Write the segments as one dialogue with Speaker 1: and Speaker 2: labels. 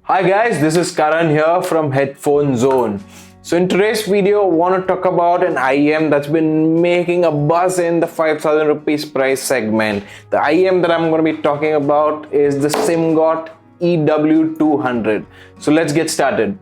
Speaker 1: Hi guys, this is Karan here from Headphone Zone. So in today's video, I want to talk about an IEM that's been making a buzz in the 5,000 rupees price segment. The IEM that I'm going to be talking about is the SimGot EW200. So let's get started.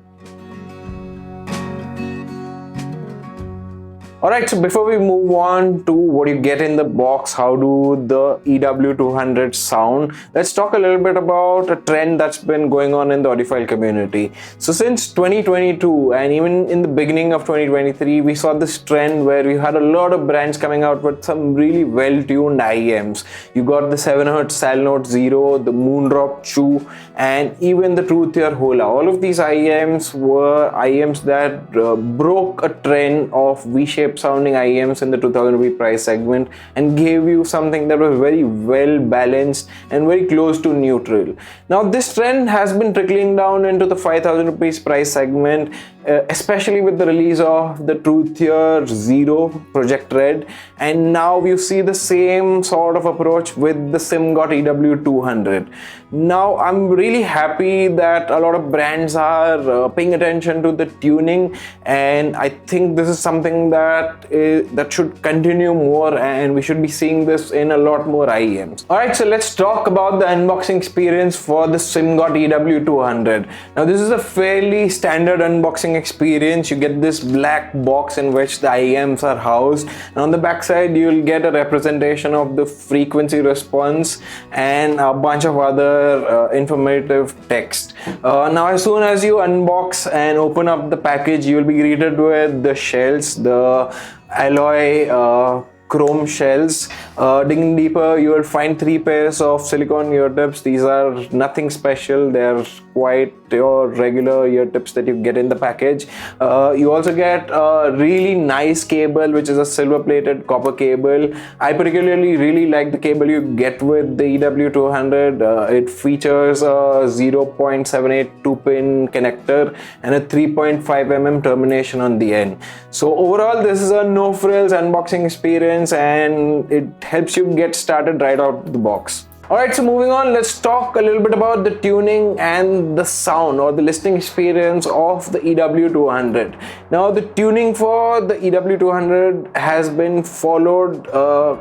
Speaker 1: Alright, so before we move on to what you get in the box, how do the EW200 sound, let's talk a little bit about a trend that's been going on in the audiophile community. So since 2022 and even in the beginning of 2023, we saw this trend where we had a lot of brands coming out with some really well-tuned IEMs. You got the 7Hz Salnote Zero, the Moondrop Chu, and even the Truth-Ear Hola. All of these IEMs were IEMs that broke a trend of V-shaped sounding IEMs in the 2000 rupee price segment and gave you something that was very well balanced and very close to neutral. Now this trend has been trickling down into the 5000 rupees price segment, especially with the release of the Truth-Ear Zero Project Red, and now you see the same sort of approach with the SimGot EW200. Now I'm really happy that a lot of brands are paying attention to the tuning, and I think this is something that should continue more, and we should be seeing this in a lot more IEMs. Alright, so let's talk about the unboxing experience for the SimGot EW200. Now this is a fairly standard unboxing experience. You get this black box in which the IEMs are housed, and on the back side you'll get a representation of the frequency response and a bunch of other informative text. Now as soon as you unbox and open up the package, you will be greeted with the shells, the alloy chrome shells. Digging deeper, you will find 3 pairs of silicone ear tips. These are nothing special, they're quite your regular ear tips that you get in the package. You also get a really nice cable, which is a silver plated copper cable. I particularly really like the cable you get with the EW200. It features a 0.78 2-pin connector and a 3.5 mm termination on the end. So overall, this is a no frills unboxing experience, and it helps you get started right out of the box. Alright, so moving on, let's talk a little bit about the tuning and the sound or the listening experience of the EW200. Now the tuning for the EW200 has been followed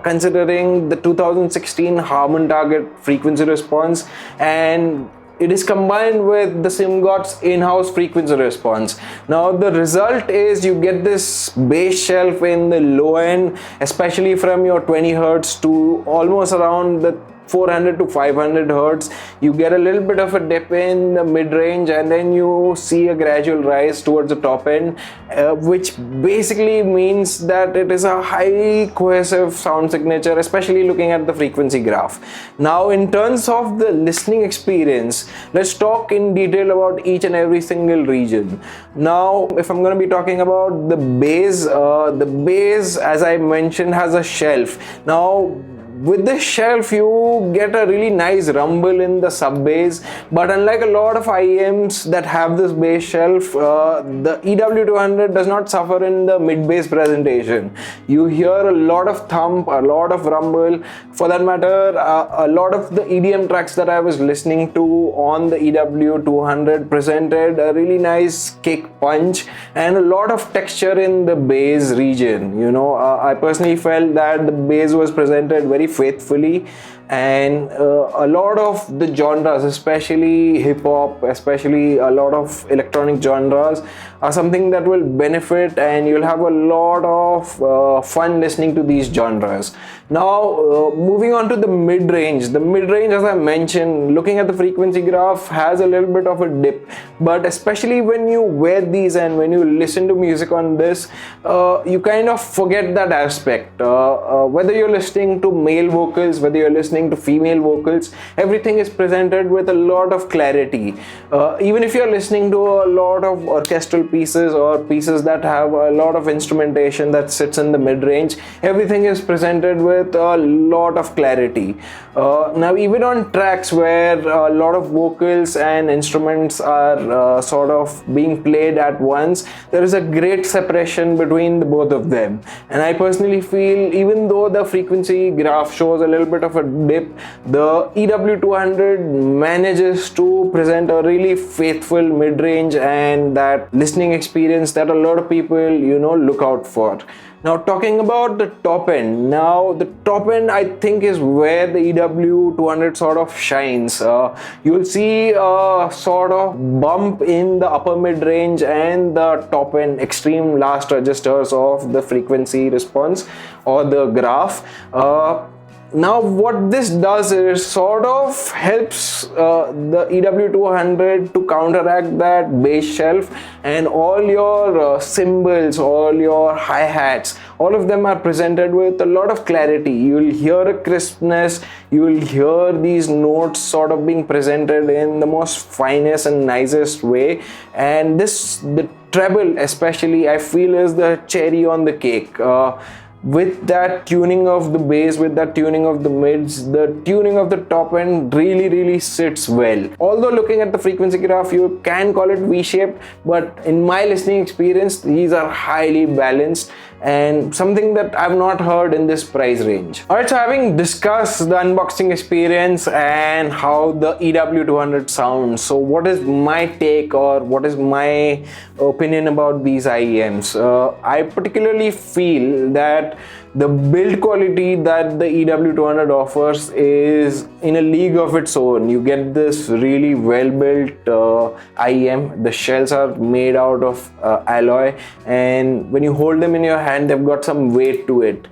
Speaker 1: considering the 2016 Harman Target frequency response, and it is combined with the SimGot's in-house frequency response. Now the result is you get this bass shelf in the low end, especially from your 20 Hz to almost around the 400 to 500 Hertz. You get a little bit of a dip in the mid-range, and then you see a gradual rise towards the top end, which basically means that it is a highly cohesive sound signature, especially looking at the frequency graph. Now in terms of the listening experience, let's talk in detail about each and every single region. Now if I'm going to be talking about the bass, as I mentioned, has a shelf. Now with this shelf you get a really nice rumble in the sub bass, but unlike a lot of IEMs that have this bass shelf, the EW200 does not suffer in the mid bass presentation. You hear a lot of thump, a lot of rumble. For that matter, a lot of the EDM tracks that I was listening to on the EW200 presented a really nice kick punch and a lot of texture in the bass region. I personally felt that the bass was presented very faithfully, and a lot of the genres, especially hip-hop, especially a lot of electronic genres, are something that will benefit, and you'll have a lot of fun listening to these genres. Now moving on to the mid-range. The mid-range, as I mentioned, looking at the frequency graph, has a little bit of a dip, but especially when you wear these and when you listen to music on this, you kind of forget that aspect. Whether you're listening to male vocals, whether you're listening to female vocals, everything is presented with a lot of clarity. Even if you're listening to a lot of orchestral pieces or pieces that have a lot of instrumentation that sits in the mid-range, everything is presented with a lot of clarity. Now even on tracks where a lot of vocals and instruments are sort of being played at once, there is a great separation between the both of them, and I personally feel, even though the frequency graph shows a little bit of a dip, the EW200 manages to present a really faithful mid-range and that listening experience that a lot of people, look out for. Now, talking about the top end. Now, the top end I think is where the EW200 sort of shines. You'll see a sort of bump in the upper mid range and the top end extreme last registers of the frequency response or the graph. Now what this does is sort of helps the EW200 to counteract that bass shelf, and all your cymbals, all your hi-hats, all of them are presented with a lot of clarity. You'll hear a crispness, you'll hear these notes sort of being presented in the most finest and nicest way, and the treble especially I feel is the cherry on the cake. With that tuning of the bass, with that tuning of the mids, the tuning of the top end really sits well. Although looking at the frequency graph, you can call it V-shaped, but in my listening experience, these are highly balanced and something that I've not heard in this price range. Alright, so having discussed the unboxing experience and how the EW200 sounds, so what is my take or what is my opinion about these IEMs? I particularly feel that the build quality that the EW200 offers is in a league of its own. You get this really well built IEM. The shells are made out of alloy, and when you hold them in your hand, they've got some weight to it.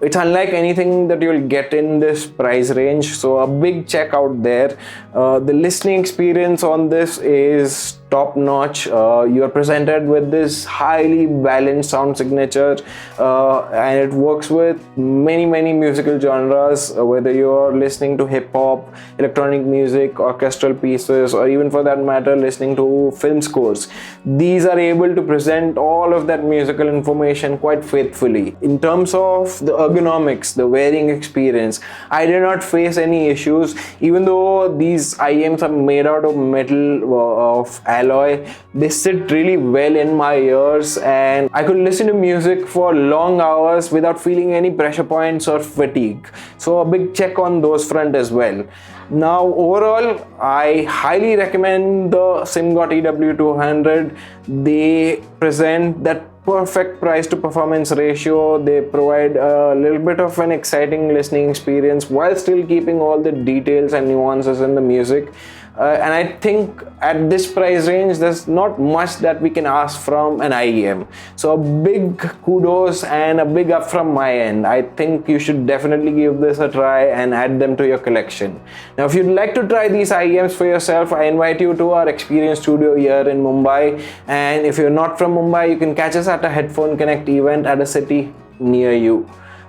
Speaker 1: It's unlike anything that you'll get in this price range, so a big check out there. The listening experience on this is top notch. You are presented with this highly balanced sound signature, and it works with many musical genres, whether you're listening to hip hop, electronic music, orchestral pieces, or even for that matter listening to film scores. These are able to present all of that musical information quite faithfully. In terms of the ergonomics, the wearing experience, I did not face any issues. Even though these IEMs are made out of metal, of alloy, they sit really well in my ears, and I could listen to music for long hours without feeling any pressure points or fatigue. So a big check on those front as well. Now overall, I highly recommend the SIMGOT EW200. They present that perfect price to performance ratio. They provide a little bit of an exciting listening experience while still keeping all the details and nuances in the music. And I think at this price range, there's not much that we can ask from an IEM. So a big kudos and a big up from my end. I think you should definitely give this a try and add them to your collection. Now, if you'd like to try these IEMs for yourself, I invite you to our experience studio here in Mumbai. And if you're not from Mumbai, you can catch us at a Headphone Connect event at a city near you.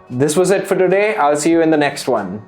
Speaker 1: This was it for today. I'll see you in the next one.